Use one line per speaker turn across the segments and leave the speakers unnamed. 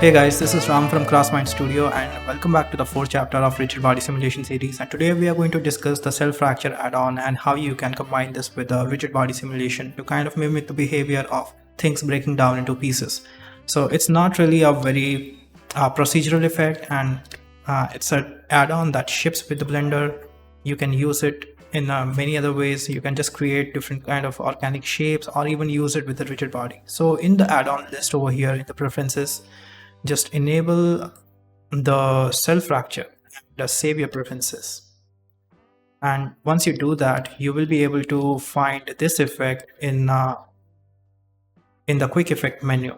Hey guys, this is Ram from CrossMind Studio and welcome back to the fourth chapter of Rigid Body Simulation series. And today we are going to discuss the cell fracture add-on and how you can combine this with the rigid body simulation to kind of mimic the behavior of things breaking down into pieces. So it's not really a very procedural effect, and it's an add-on that ships with the Blender. You can use it in many other ways. You can just create different kind of organic shapes or even use it with the rigid body. So in the add-on list over here in the preferences, just enable the cell fracture and save your preferences. And once you do that, you will be able to find this effect in the quick effect menu.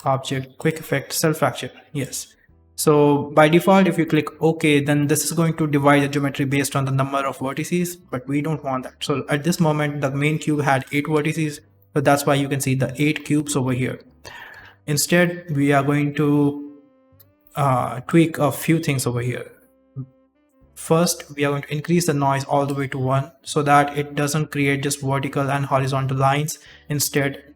Object, quick effect, cell fracture. Yes. So by default, if you click OK, then this is going to divide the geometry based on the number of vertices, but we don't want that. So at this moment, the main cube had 8 vertices. So that's why you can see the 8 cubes over here. Instead, we are going to tweak a few things over here. First, we are going to increase the noise all the way to 1 so that it doesn't create just vertical and horizontal lines. Instead,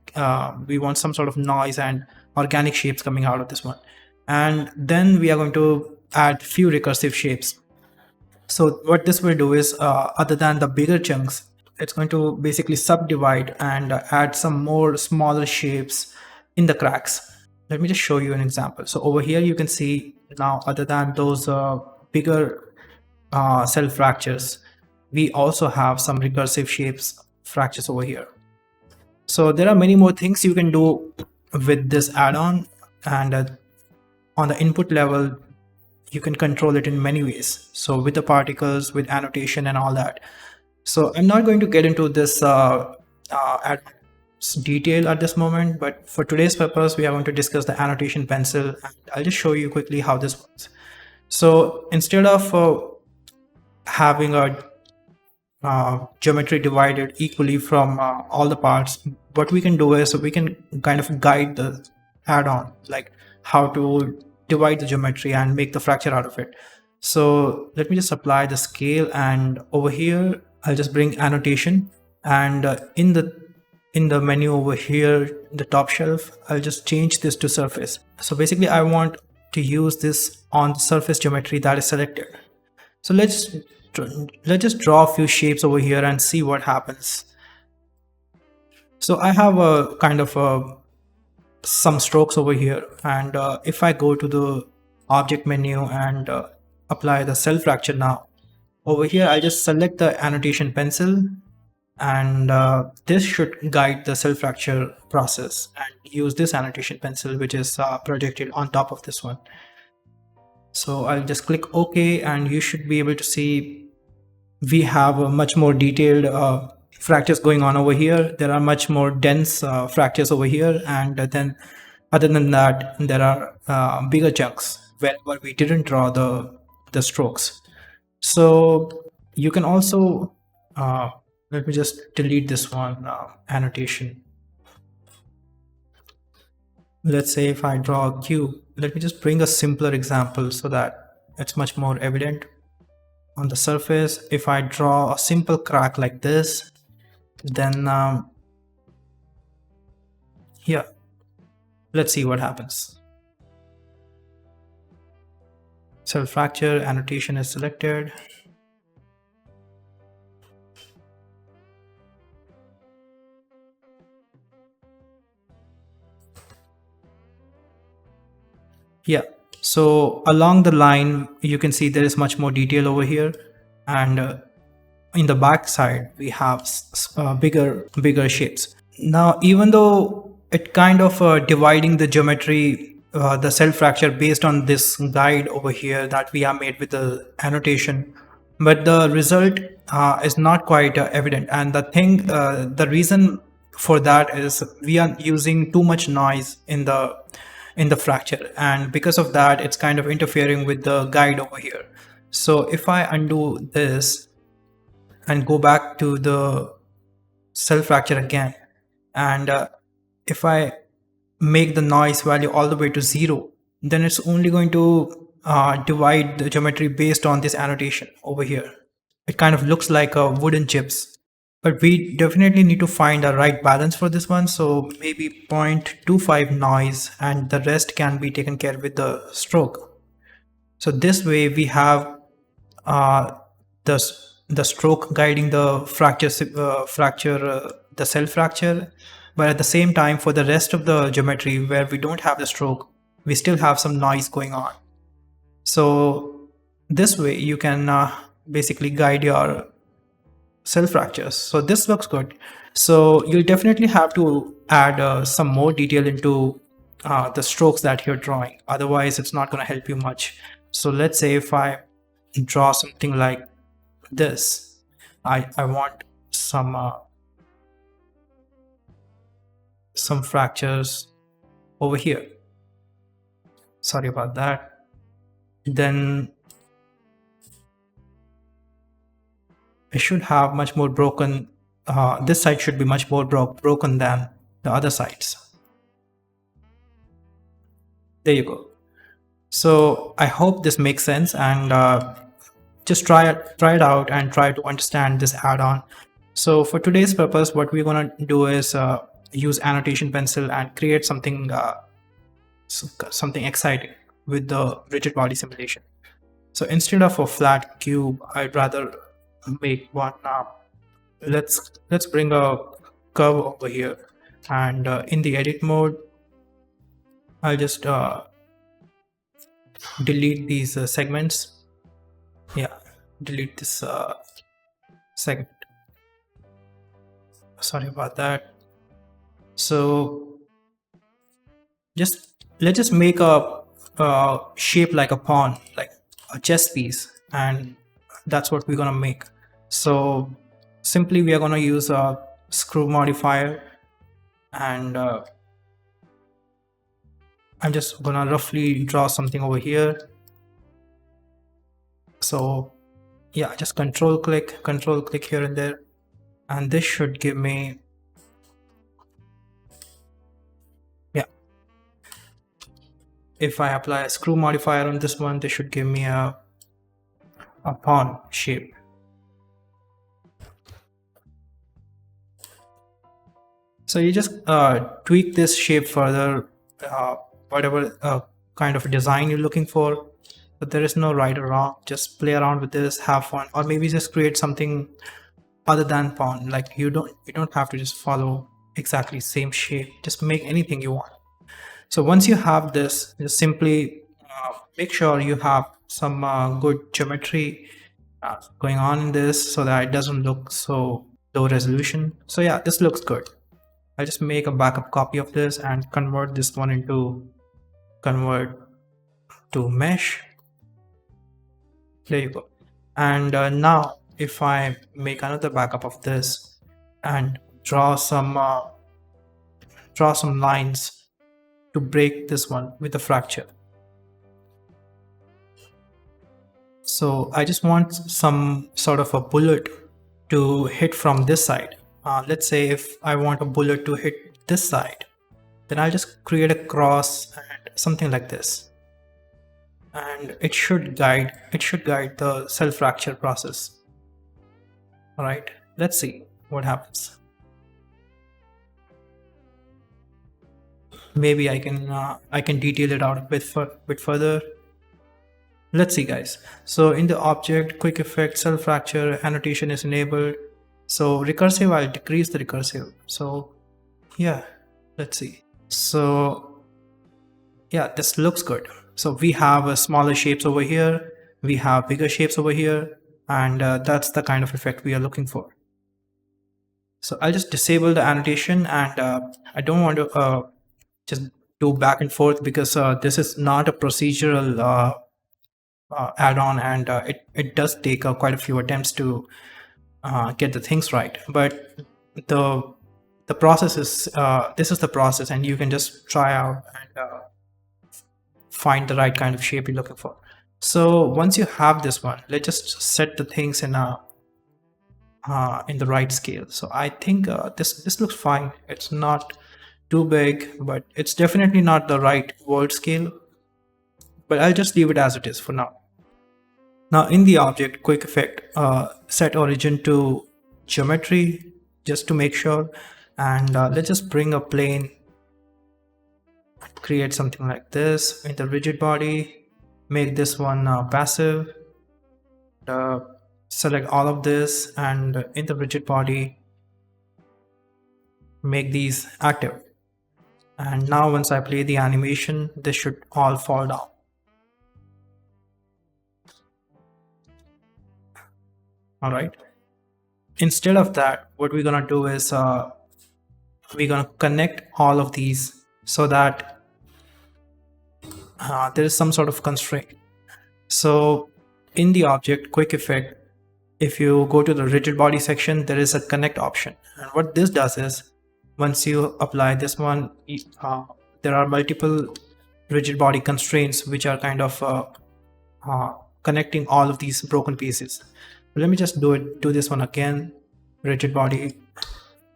we want some sort of noise and organic shapes coming out of this one. And then we are going to add few recursive shapes. So what this will do is, other than the bigger chunks, it's going to basically subdivide and add some more smaller shapes in the cracks. Let me just show you an example. So over here you can see now, other than those bigger cell fractures, we also have some recursive shapes fractures over here. So there are many more things you can do with this add-on, and on the input level you can control it in many ways. So with the particles, with annotation and all that. So I'm not going to get into this detail at this moment, but for today's purpose we are going to discuss the annotation pencil, and I'll just show you quickly how this works. So instead of having a geometry divided equally from all the parts, what we can do is we can kind of guide the add-on, like how to divide the geometry and make the fracture out of it. So let me just apply the scale, and over here I'll just bring annotation, and in the menu over here, the top shelf, I'll just change this to surface. So basically I want to use this on the surface geometry that is selected. So let's just draw a few shapes over here and see what happens. So I have a kind of some strokes over here, and if I go to the object menu and apply the cell fracture now, over here I'll just select the annotation pencil, and this should guide the cell fracture process, and use this annotation pencil which is projected on top of this one. So I'll just click OK, and you should be able to see we have a much more detailed fractures going on over here. There are much more dense fractures over here, and then other than that there are bigger chunks wherever we didn't draw the strokes. So you can also let me just delete this one annotation. Let's say if I draw a cube, let me just bring a simpler example so that it's much more evident. On the surface, if I draw a simple crack like this, then here, let's see what happens. Cell fracture annotation is selected. Yeah, so along the line you can see there is much more detail over here, and in the back side we have bigger shapes. Now even though it kind of dividing the geometry, the cell fracture based on this guide over here that we have made with the annotation, but the result is not quite evident, and the reason for that is we are using too much noise in the fracture, and because of that it's kind of interfering with the guide over here. So if I undo this and go back to the cell fracture again, and if I make the noise value all the way to 0, then it's only going to divide the geometry based on this annotation over here. It kind of looks like a wooden chips. but we definitely need to find a right balance for this one. So maybe 0.25 noise and the rest can be taken care with the stroke. So this way we have uh, the, the stroke guiding the the cell fracture, but at the same time for the rest of the geometry where we don't have the stroke, we still have some noise going on. So this way you can basically guide your cell fractures. So this looks good. So you'll definitely have to add some more detail into the strokes that you're drawing. Otherwise, it's not going to help you much. So let's say if I draw something like this, I want some fractures over here. Sorry about that. Then it should have much more broken. This side should be much more broken than the other sides. There you go. So I hope this makes sense, and just try it out and try to understand this add-on. So for today's purpose, what we're gonna do is use annotation pencil and create something exciting with the rigid body simulation. So instead of a flat cube, I'd rather make one. Let's bring a curve over here, and in the edit mode, I'll just delete these segments. Yeah, delete this segment. Sorry about that. So let's just make a shape like a pawn, like a chess piece, and that's what we're gonna make. So simply we are gonna use a screw modifier, and I'm just gonna roughly draw something over here. So yeah, just control click here and there, and this should give me, yeah, if I apply a screw modifier on this one, this should give me a pawn shape. So you just tweak this shape further, whatever kind of design you're looking for. But there is no right or wrong. Just play around with this, have fun, or maybe just create something other than pawn. Like you don't have to just follow exactly same shape. Just make anything you want. So once you have this, just simply make sure you have some good geometry going on in this, so that it doesn't look so low resolution. So yeah, this looks good. I'll just make a backup copy of this and convert this one into mesh. There you go. And now if I make another backup of this and draw some lines to break this one with a fracture. So I just want some sort of a bullet to hit from this side. Let's say if I want a bullet to hit this side, then I'll just create a cross and something like this, and it should guide the cell fracture process. All right, let's see what happens. Maybe I can detail it out a bit further. Let's see, guys. So in the object, quick effect, cell fracture annotation is enabled. So recursive, I'll decrease the recursive. So yeah, let's see. So yeah, this looks good. So we have smaller shapes over here, we have bigger shapes over here, and that's the kind of effect we are looking for. So I'll just disable the annotation, and I don't want to just do back and forth, because this is not a procedural add-on, and it does take quite a few attempts to get the things right. But the process is this is the process, and you can just try out and find the right kind of shape you're looking for. So once you have this one, let's just set the things in the right scale. So I think this looks fine. It's not too big, but it's definitely not the right world scale. But I'll just leave it as it is for now. Now in the object, quick effect, set origin to geometry, just to make sure. And let's just bring a plane, create something like this in the rigid body, make this one passive, select all of this, and in the rigid body make these active. And now once I play the animation, this should all fall down. All right, instead of that, what we're gonna do is we're gonna connect all of these so that there is some sort of constraint. So in the object quick effect, if you go to the rigid body section, there is a connect option, and what this does is once you apply this one, there are multiple rigid body constraints which are kind of connecting all of these broken pieces. Let me just do this one again. Rigid body.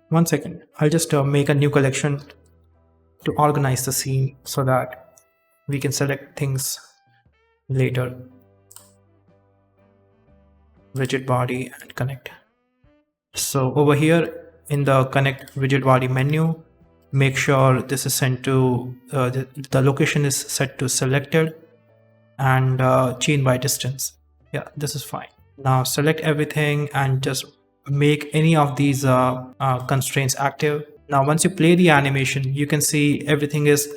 1 second. I'll just make a new collection to organize the scene so that we can select things later. Rigid body and connect. So over here in the connect rigid body menu, make sure this is sent to the location is set to selected and chain by distance. Yeah, this is fine. Now select everything and just make any of these constraints active. Now once you play the animation, you can see everything is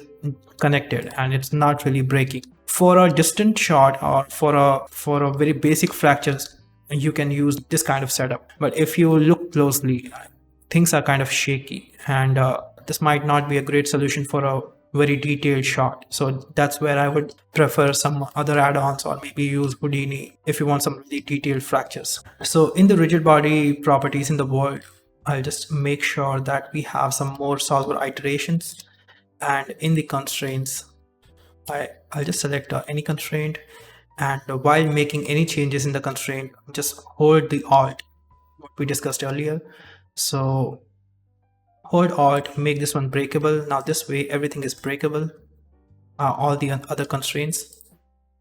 connected and it's not really breaking. For a distant shot or for a very basic fractures, you can use this kind of setup. But if you look closely, things are kind of shaky, and this might not be a great solution for a very detailed shot. So that's where I would prefer some other add-ons, or maybe use Houdini if you want some really detailed fractures. So in the rigid body properties in the world, I'll just make sure that we have some more solver iterations, and in the constraints I'll just select any constraint, and while making any changes in the constraint, just hold the Alt, what we discussed earlier. So hold Alt, make this one breakable. Now this way everything is breakable, all the other constraints.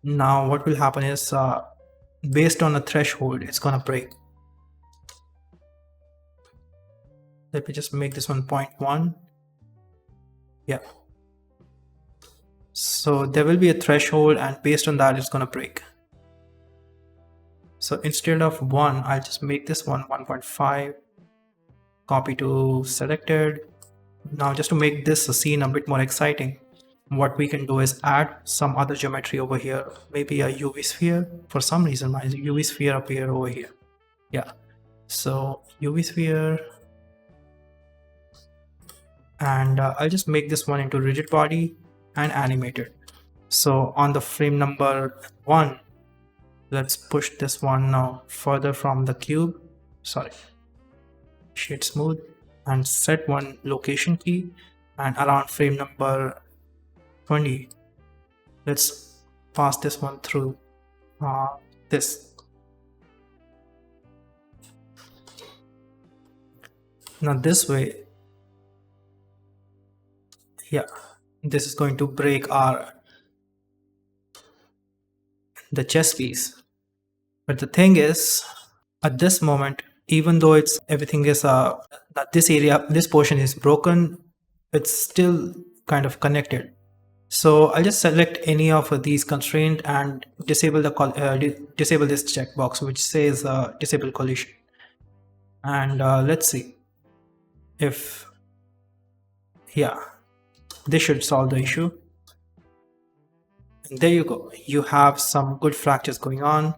Now what will happen is based on a threshold, it's gonna break. Let me just make this one 0.1. Yeah. So there will be a threshold, and based on that it's gonna break. So instead of 1, I'll just make this one 1.5. Copy to selected. Now just to make this scene a bit more exciting, what we can do is add some other geometry over here. Maybe a UV sphere. For some reason my UV sphere appear over here. Yeah. So UV sphere. And I'll just make this one into rigid body and animated. So on the frame number 1, let's push this one now further from the cube. Sorry. Shade smooth and set one location key, and around frame number 20, let's pass this one through this. Now this way, yeah, this is going to break the chess piece. But the thing is, at this moment, even though everything is that this area, this portion is broken, it's still kind of connected. So I'll just select any of these constraints and disable disable this checkbox which says disable collision. And let's see if, yeah, this should solve the issue. And there you go, you have some good fractures going on.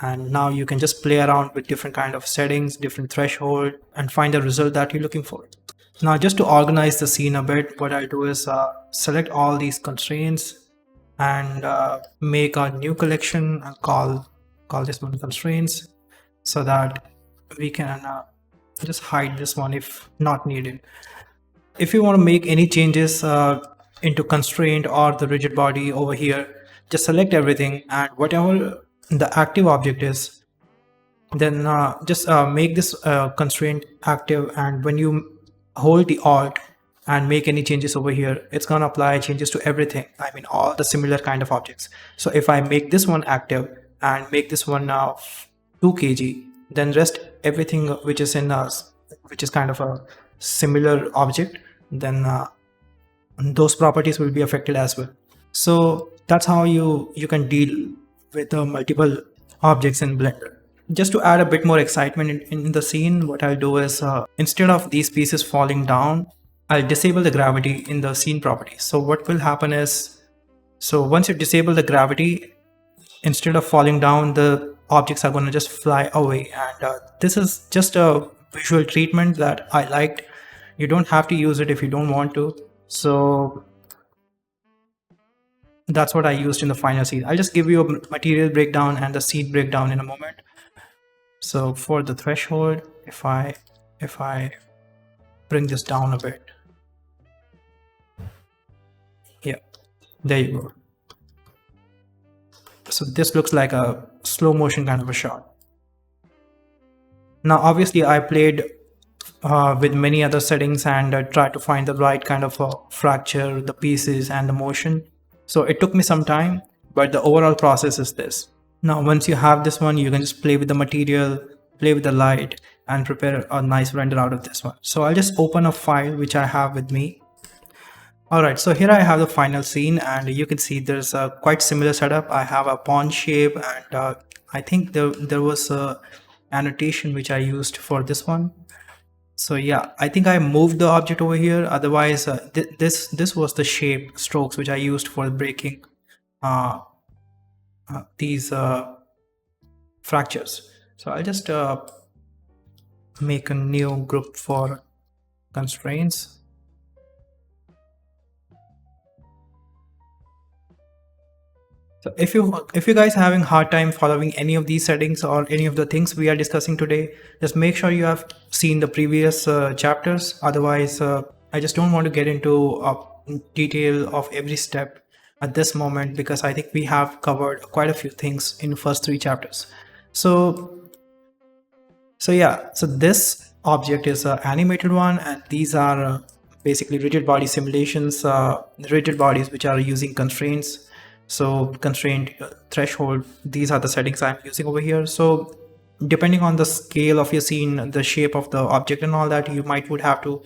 And now you can just play around with different kind of settings, different threshold, and find the result that you're looking for. Now just to organize the scene a bit, what I'll do is select all these constraints and make a new collection and call this one constraints, so that we can just hide this one if not needed. If you want to make any changes into constraint or the rigid body over here, just select everything, and whatever the active object is, then just make this constraint active, and when you hold the Alt and make any changes over here, it's gonna apply changes to everything, I mean all the similar kind of objects. So if I make this one active and make this one now 2 kg, then rest everything which is in which is kind of a similar object, then those properties will be affected as well. So that's how you can deal with multiple objects in Blender. Just to add a bit more excitement in the scene, what I'll do is instead of these pieces falling down, I'll disable the gravity in the scene properties. So what will happen is, so once you disable the gravity, instead of falling down, the objects are going to just fly away. And this is just a visual treatment that I liked. You don't have to use it if you don't want to. So that's what I used in the final scene. I'll just give you a material breakdown and the seed breakdown in a moment. So for the threshold, if I bring this down a bit, yeah, there you go. So this looks like a slow motion kind of a shot. Now obviously I played with many other settings and tried to find the right kind of fracture, the pieces and the motion. So it took me some time, but the overall process is this. Now once you have this one, you can just play with the material, play with the light, and prepare a nice render out of this one. So I'll just open a file which I have with me. Alright, so here I have the final scene, and you can see there's a quite similar setup. I have a pawn shape, and I think there was a annotation which I used for this one. So yeah, I think I moved the object over here. Otherwise, this was the shape strokes which I used for breaking these fractures. So I'll just make a new group for constraints. So if you guys are having hard time following any of these settings or any of the things we are discussing today, just make sure you have seen the previous chapters. Otherwise, I just don't want to get into detail of every step at this moment, because I think we have covered quite a few things in the first 3 chapters. So yeah, so this object is an animated one, and these are basically rigid body simulations, rigid bodies which are using constraints. So constraint, threshold, these are the settings I'm using over here. So depending on the scale of your scene, the shape of the object and all that, you would have to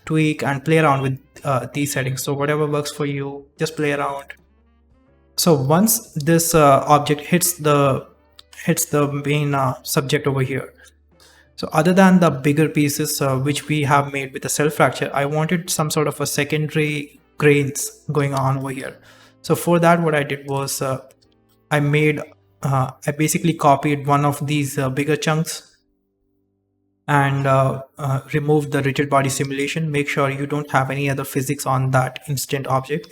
tweak and play around with these settings. So whatever works for you, just play around. So once this object hits the main subject over here, so other than the bigger pieces which we have made with the cell fracture, I wanted some sort of a secondary grains going on over here. So for that, what I did was I basically copied one of these bigger chunks and removed the rigid body simulation. Make sure you don't have any other physics on that instance object.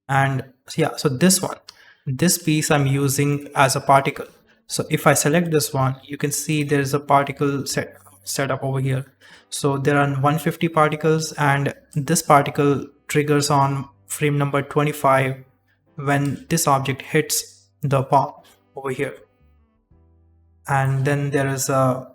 And yeah, so this piece I'm using as a particle. So if I select this one, you can see there's a particle set up over here. So there are 150 particles, and this particle triggers on frame number 25 when this object hits the pawn over here. And then there is the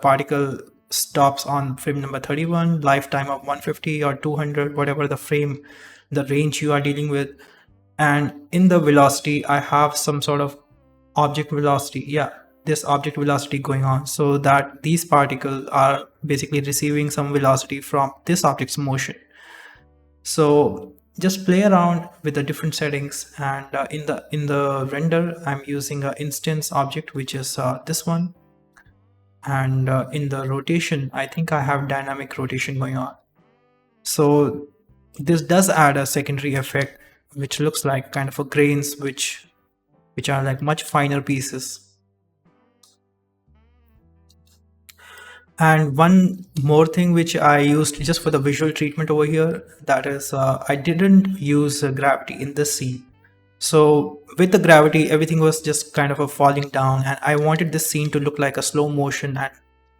particle stops on frame number 31, lifetime of 150 or 200, whatever the range you are dealing with. And in the velocity, I have some sort of object velocity, this object velocity going on, so that these particles are basically receiving some velocity from this object's motion. So just play around with the different settings, and in the render I'm using an instance object, which is this one, and in the rotation I think I have dynamic rotation going on. So this does add a secondary effect which looks like kind of a grains which are like much finer pieces. And one more thing which I used just for the visual treatment over here, that is I didn't use gravity in this scene. So with the gravity, everything was just kind of a falling down, and I wanted this scene to look like a slow motion and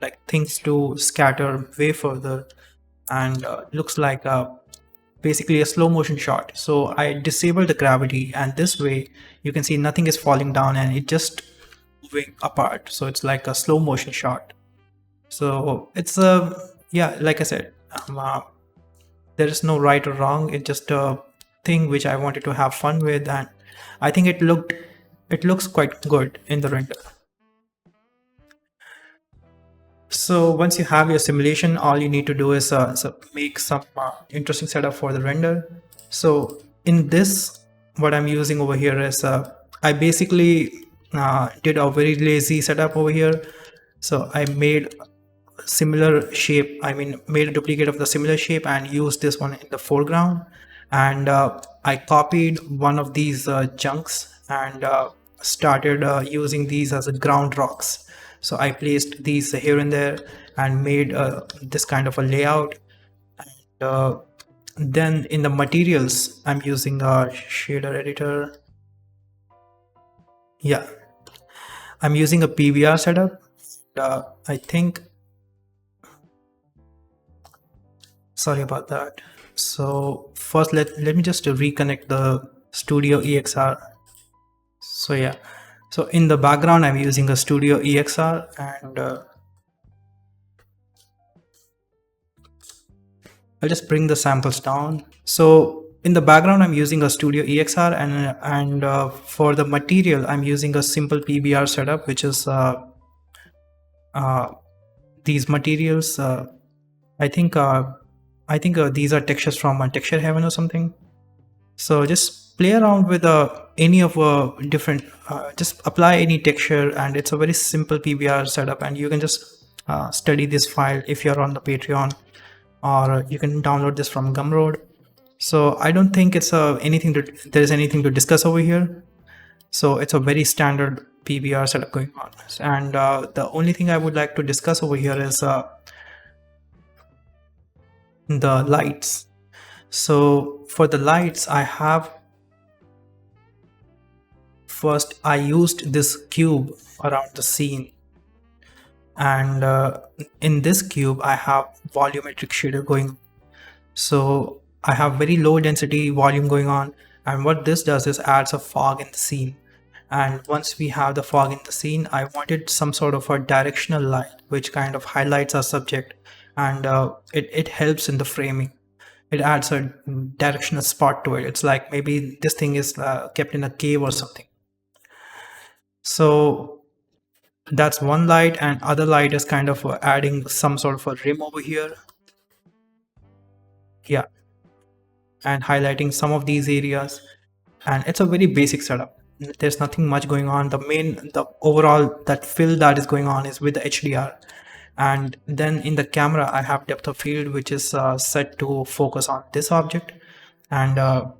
like things to scatter way further, and looks like basically a slow motion shot. So I disabled the gravity, and this way you can see nothing is falling down and it just moving apart. So it's like a slow motion shot. So it's like I said, there is no right or wrong. It's just a thing which I wanted to have fun with, and I think it looked it looks quite good in the render. So once you have your simulation, all you need to do is make some interesting setup for the render. So in this, what I'm using over here is I basically did a very lazy setup over here. So I made similar shape, made a duplicate of the similar shape and used this one in the foreground. And I copied one of these chunks and started using these as a ground rocks. So I placed these here and there and made this kind of a layout. And then in the materials, I'm using a shader editor. Yeah, I'm using a PBR setup. I think, sorry about that. So first let me just reconnect the Studio EXR. So yeah, so in the background I'm using a Studio EXR, and I'll just bring the samples down. So in the background I'm using a Studio EXR, and for the material I'm using a simple PBR setup, which is these materials. I think these are textures from Texture Heaven or something. So just play around with any of different, just apply any texture, and it's a very simple PBR setup, and you can just study this file if you're on the Patreon, or you can download this from Gumroad. So I don't think it's there's anything to discuss over here. So it's a very standard PBR setup going on, and the only thing I would like to discuss over here is the lights. So for the lights, first I used this cube around the scene, and in this cube I have volumetric shader going on. So I have very low density volume going on, and what this does is adds a fog in the scene. And once we have the fog in the scene, I wanted some sort of a directional light which kind of highlights our subject, and it helps in the framing. It adds a directional spot to it. It's like maybe this thing is kept in a cave or something. So that's one light, and other light is kind of adding some sort of a rim over here. Yeah, and highlighting some of these areas. And it's a very basic setup. There's nothing much going on. The overall that fill that is going on is with the HDR. And then in the camera I have depth of field, which is set to focus on this object, and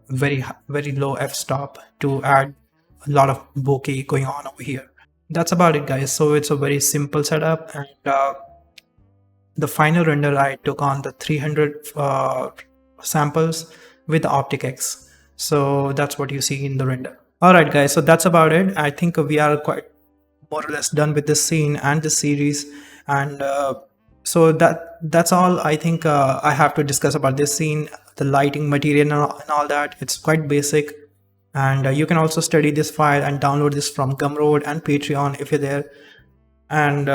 very low f-stop to add a lot of bokeh going on over here. That's about it, guys. So it's a very simple setup, and the final render I took on the 300 samples with the OpticX. So that's what you see in the render. Alright guys, so that's about it. I think we are quite more or less done with this scene and this series, and so that's all I think I have to discuss about this scene. The lighting, material and all that, it's quite basic, and you can also study this file and download this from Gumroad and Patreon if you're there. And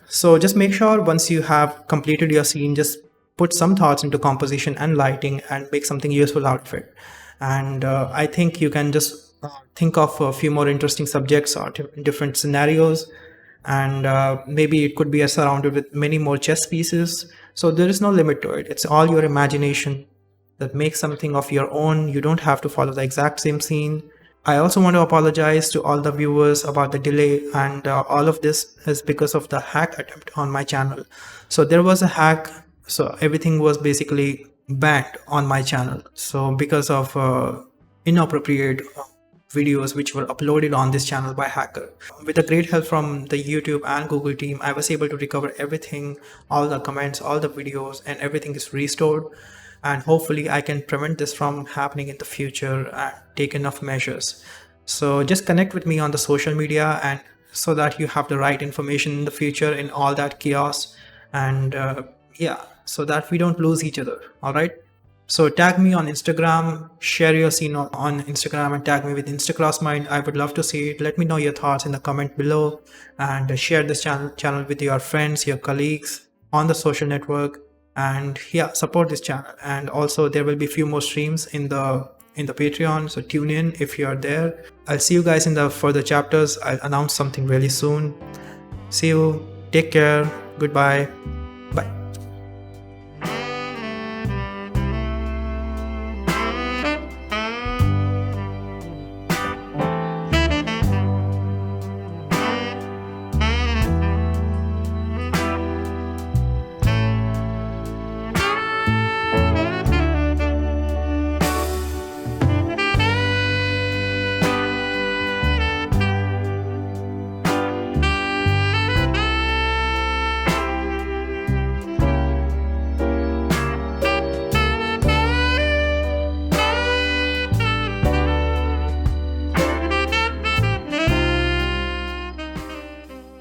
so just make sure once you have completed your scene, just put some thoughts into composition and lighting and make something useful out of it. And I think you can just think of a few more interesting subjects or different scenarios, and maybe it could be surrounded with many more chess pieces. So there is no limit to it. It's all your imagination that makes something of your own. You don't have to follow the exact same scene. I also want to apologize to all the viewers about the delay, and all of this is because of the hack attempt on my channel. So there was a hack, so everything was basically banned on my channel. So because of inappropriate videos which were uploaded on this channel by hacker. With the great help from the YouTube and Google team, I was able to recover everything, all the comments, all the videos, and everything is restored. And hopefully I can prevent this from happening in the future and take enough measures. So just connect with me on the social media, and so that you have the right information in the future in all that chaos, and yeah, so that we don't lose each other. All right. So tag me on Instagram, share your scene on Instagram, and tag me with CrossMind. I would love to see it. Let me know your thoughts in the comment below, and share this channel with your friends, your colleagues on the social network. And yeah, support this channel. And also there will be few more streams in the in the Patreon, so tune in if you are there. I'll see you guys in the further chapters. I'll announce something really soon. See you, take care, goodbye.